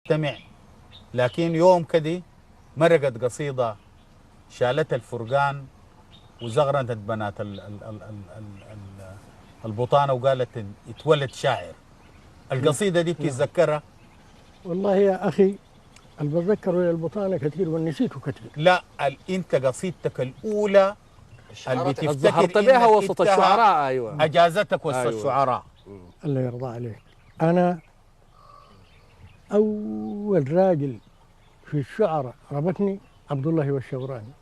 تستمع. لكن يوم كده مرقت قصيدة شالت الفرقان وزغرنت بنات البطانة وقالت اتولد شاعر. القصيدة دي بتتذكرها؟ والله يا أخي اللي بتذكره يا البطانة كثير ونسيته كثير. لا انت قصيدتك الأولى اللي ظهرت بتفتكر بها انك وسط الشعراء. ايوه اجازتك وسط أيوة. الشعراء. الله يرضى عليك. أنا أول راجل في الشعراء ربطني عبد الله والشوراني،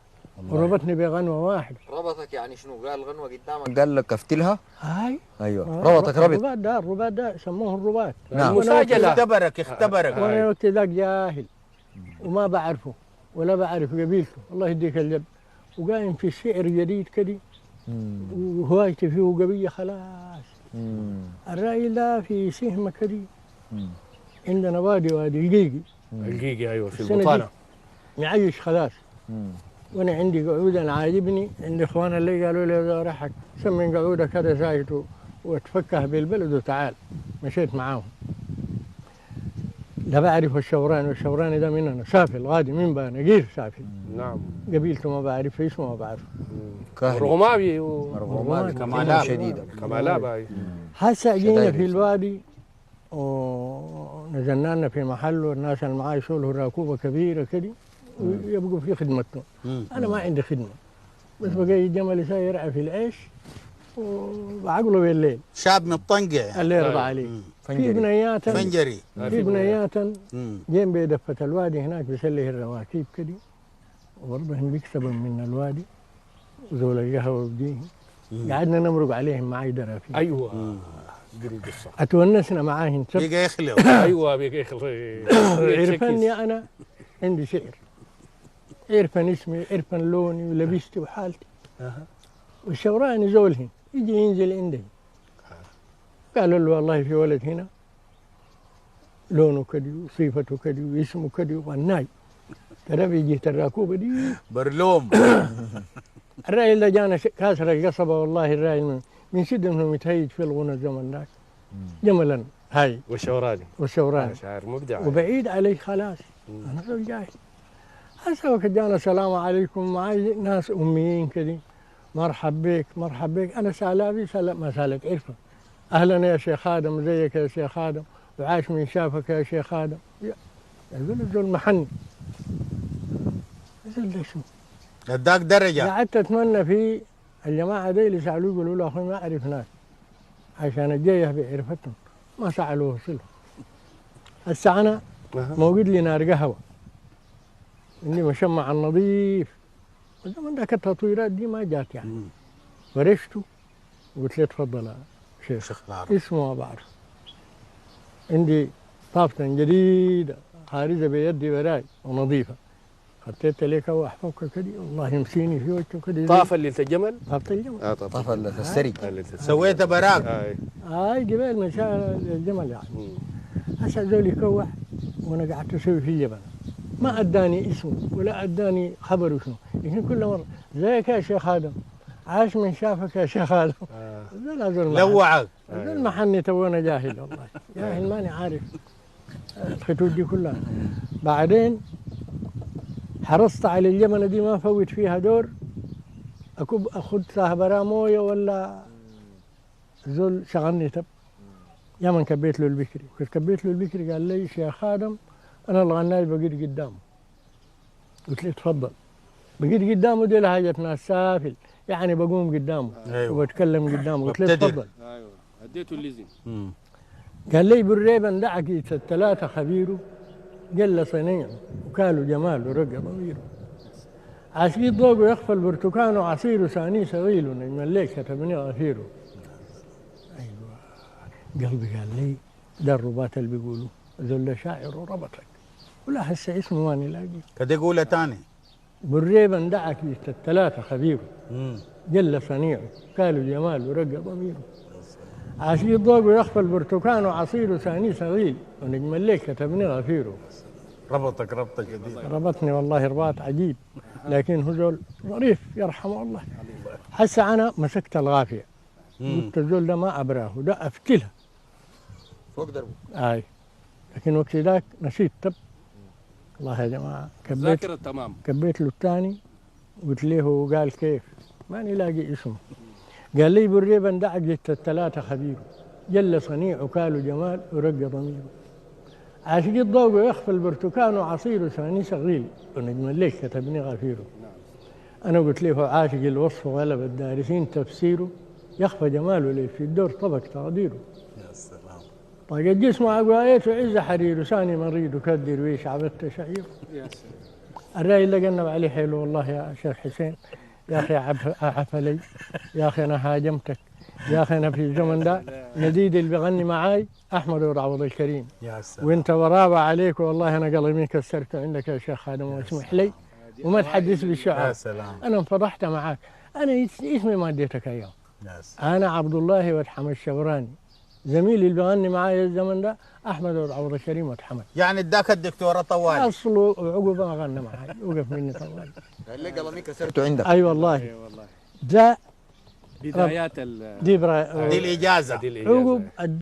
وربطني بغنوة واحدة. ربطك يعني شنو؟ قال غنوة قدامك قال لك افتلها؟ هاي ايوه ربطك ربط. الرباط ده سموه الرباط. نعم. المساجلة. اختبرك. وانا وقت ذاك جاهل وما بعرفه ولا بعرف قبيلته، الله يديك الجد، وقايم في الشعر جديد كده وهوايتي فيه قبية خلاص. الراجل ده في سهمة كده عندنا وادي القيقي. القيقي ايوه في البطانة معيش خلاص. وانا عندي قعود انا عاجبني، عندي اخوان اللي قالوا لي يا رحك سمين قعوده كذا زايد وتفكه بالبلد وتعال. مشيت معاهم. لا بعرف والشوراني ده مننا سافل غادي من بقى نقير سافل. نعم. قبيلته ما بعرف اسمه ما بعرف. مرغمابي مرغمابي كمالات شديدة. كمالات. هسه جينا في الوادي ونزلنا في محل والناس اللي معاي يسولوا راكوبه كبيره كده ويبقوا في خدمتهم. انا ما عندي خدمه، بس بقى جملي ساير في العيش وعقله بالليل. شاب مطنقع الله يرضى عليك. في بنيات فنجري. في بنيات جيم بدفة الوادي هناك بيسلي الرواكيب كده، وبرضهم بيكسبوا من الوادي وذول القهوه بديهم. قعدنا نمرق عليهم معاي درافين. ايوه اتونسنا معاهم. بيجي يخلق. ايوه بيجي يخلق. عرفني انا عندي شعر، عرفن اسمي، عرفن لوني ولبستي وحالتي. والشوراني زولهن يجي ينزل عندي. قالوا له والله في ولد هنا لونه كدي وصفته كدي واسمه كدي وغناي، ترى بيجي الراكوبه دي برلوم. الراجل ده جانا كاسر القصبه، والله الراجل من شده انه متهيج في الغنى الزمن ذاك. جملا هاي والشوراني شاعر مبدع وبعيد علي خلاص. انا زول جاهل. هسه وقت جانا السلام عليكم معي ناس اميين كذي، مرحب بك مرحب بك. انا سالابي ما سالت عرفه. اهلا يا شيخ ادم، زيك يا شيخ ادم، وعاش من شافك يا شيخ ادم. يقول الزول محني. الزول ده شو؟ اداك درجه. قعدت اتمنى في الجماعه دي اللي سالوه يقولوا له اخوي ما اعرف ناس عشان الجيه بعرفتهم، ما سالوه وصلوا. هسه انا موجود لي نار قهوه اني مشمع النظيف. الزمن ذاك التطويرات دي ما جات يعني. فرشته وقلت له تفضل يا شيخ. اسمه ما بعرف. عندي طافة جديدة خارجة بيدي وراي ونظيفة. حطيت لك واحفظك كده والله يمسيني في وجهه كده. طافة اللي الجمل؟ طافة الجمل. طافة اللي السري. سويتها براك. هاي جبال من شاء الجمل يعني. هسه زول يكوح وانا قعدت اسوي في الجبل. ما اداني اسمه ولا اداني خبره شنو، لكن كل مره زيك يا شيخ ادم، عاش من شافك يا شيخ ادم. لوعك. زول محني تونا جاهل والله. جاهل ماني عارف الخطوط دي كلها. بعدين حرصت على الجمله دي ما فوت فيها دور اكب اخذ فيها برا مويه ولا زول شغلني تب. يا من كبيت له البكري، كنت كبيت له البكري قال لي شيخ ادم انا الغناي بقيت قدامه. قلت له تفضل. بقيت قدامه دي لهجة ناس سافل يعني بقوم قدامه. أيوة. وبتكلم قدامه. قلت له تفضل. ايوه اديته الليزم. قال لي بالريبه دعك الثلاثه خبيره جل صنيعه وكالوا جمال ورقى ضميره. عسير ضوء يخفى البرتقان وعصير ثاني صغير نجم الليل كتبني غفيره. ايوه قلبي قال لي ده الرباط اللي بيقولوا ذل شاعر وربطك ولا هسه اسمه ماني لاقي. كده يقولها تاني. بالريبه دعك الثلاثه خبيره جل صنيعه كالوا جمال ورقى ضميره. عسير ضوء يخفى البرتقان وعصير ثاني صغير ونجم الليل كتبني غفيره. ربطك ربطة جديدة. ربطني والله رباط عجيب، لكن هو زول ظريف يرحمه الله. هسه انا مسكت الغافيه قلت الزول ده ما ابراه ده افتلها فوق دربه. اي لكن وقت ذاك نسيت تب. والله يا جماعة ذاكرة تمام. كبيت له الثاني قلت له قال كيف؟ ماني لاقي اسمه. قال لي بالريبا دعك جت الثلاثة خبيره جل صنيع وكالوا جمال ورق ضميره. عاشق الضوء ويخفى البرتكان وعصيره ثاني صغير ونجم الليل كتبني غفيره. أنا قلت له عاشق الوصف وغلب الدارسين تفسيره يخفى جماله لي في الدور طبق تقديره. يا سلام. طاق الجسم عقوايته عز حرير ثاني مريض وكدر ويش عبدت شعير. يا سلام. الرأي اللي قلنا عليه حلو والله يا شيخ حسين. يا أخي عفلي يا أخي أنا هاجمتك يا أخي أنا في الزمن ده نديد اللي بغني معاي أحمد ورعوض الكريم. يا سلام. وأنت ورابع عليك والله أنا قلبي كسرته عندك يا شيخ هذا واسمح لي وما تحدث يا بالشعر. سلام. أنا انفضحت معاك. أنا اسمي ما اديتك أيام. يا سلام. أنا عبد الله واتحمد الشبراني زميلي اللي بغني معاي الزمن ده أحمد ورعوض الكريم واتحمد. يعني اداك الدكتورة طوالي. أصله وعقب ما غنى معاي وقف مني طوالي. قال لي قلمي كسرته عندك. أي والله اي والله. ده بدايات دي دي الإجازة. دي الإجازة. عقب